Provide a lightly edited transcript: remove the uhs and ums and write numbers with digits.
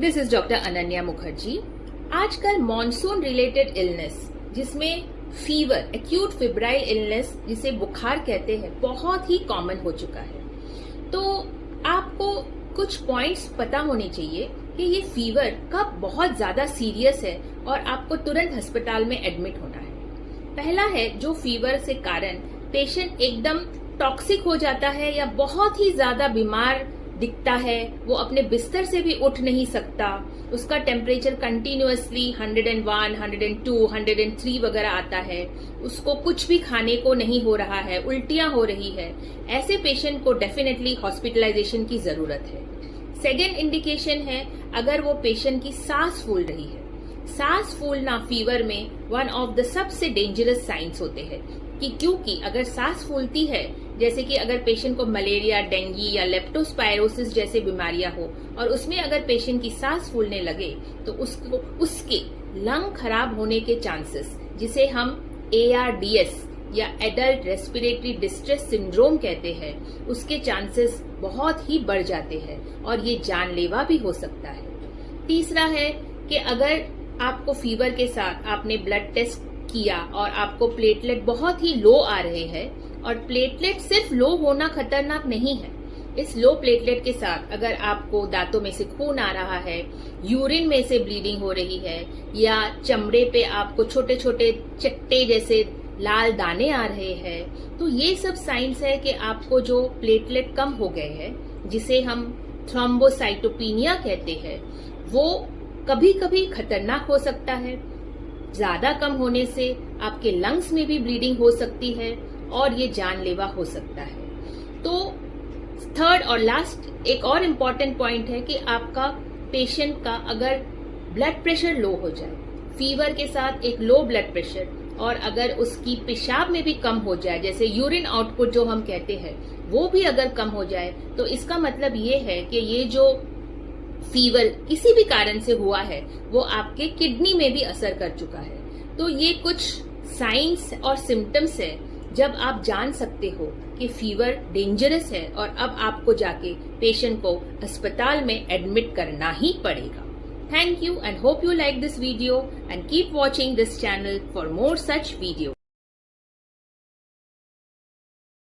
This is doctor Ananya Mukherjee. आजकल monsoon related illness जिसमें fever, acute febrile illness जिसे बुखार कहते हैं, बहुत ही कॉमन हो चुका है। तो आपको कुछ पॉइंट्स पता होने चाहिए कि ये फीवर कब बहुत ज्यादा सीरियस है और आपको तुरंत अस्पताल में एडमिट होना है। पहला है, जो फीवर से कारण पेशेंट एकदम टॉक्सिक हो जाता है या बहुत ही ज्यादा बीमार दिखता है, वो अपने बिस्तर से भी उठ नहीं सकता, उसका टेम्परेचर कंटिन्यूअसली 101, 102, 103 वगैरह आता है, उसको कुछ भी खाने को नहीं हो रहा है, उल्टियां हो रही है, ऐसे पेशेंट को डेफिनेटली हॉस्पिटलाइजेशन की जरूरत है। सेकेंड इंडिकेशन है, अगर वो पेशेंट की सांस फूल रही है। सांस फूलना फीवर में वन ऑफ द सबसे डेंजरस साइंस होते हैं कि क्योंकि अगर सांस फूलती है, जैसे कि अगर पेशेंट को मलेरिया, डेंगू या लेप्टोस्पायरोसिस जैसे बीमारियां हो और उसमें अगर पेशेंट की सांस फूलने लगे तो उसके लंग खराब होने के चांसेस, जिसे हम ARDS या एडल्ट रेस्पिरेटरी डिस्ट्रेस सिंड्रोम कहते हैं, उसके चांसेस बहुत ही बढ़ जाते हैं और ये जानलेवा भी हो सकता है। तीसरा है कि अगर आपको फीवर के साथ आपने ब्लड टेस्ट किया और आपको प्लेटलेट बहुत ही लो आ रहे हैं, और प्लेटलेट सिर्फ लो होना खतरनाक नहीं है, इस लो प्लेटलेट के साथ अगर आपको दांतों में से खून आ रहा है, यूरिन में से ब्लीडिंग हो रही है या चमड़े पे आपको छोटे छोटे चट्टे जैसे लाल दाने आ रहे हैं, तो ये सब साइंस है कि आपको जो प्लेटलेट कम हो गए हैं, जिसे हम थ्रोम्बोसाइटोपिनिया कहते हैं, वो कभी कभी खतरनाक हो सकता है। ज्यादा कम होने से आपके लंग्स में भी ब्लीडिंग हो सकती है और ये जानलेवा हो सकता है। तो थर्ड और लास्ट एक और इम्पॉर्टेंट पॉइंट है कि आपका पेशेंट का अगर ब्लड प्रेशर लो हो जाए, फीवर के साथ एक लो ब्लड प्रेशर, और अगर उसकी पेशाब में भी कम हो जाए, जैसे यूरिन आउटपुट जो हम कहते हैं, वो भी अगर कम हो जाए, तो इसका मतलब ये है कि ये जो फीवर किसी भी कारण से हुआ है वो आपके किडनी में भी असर कर चुका है। तो ये कुछ साइंस और सिम्टम्स है जब आप जान सकते हो कि फीवर डेंजरस है और अब आपको जाके पेशेंट को अस्पताल में एडमिट करना ही पड़ेगा। Thank you and hope you like this video and keep watching this channel for more such videos.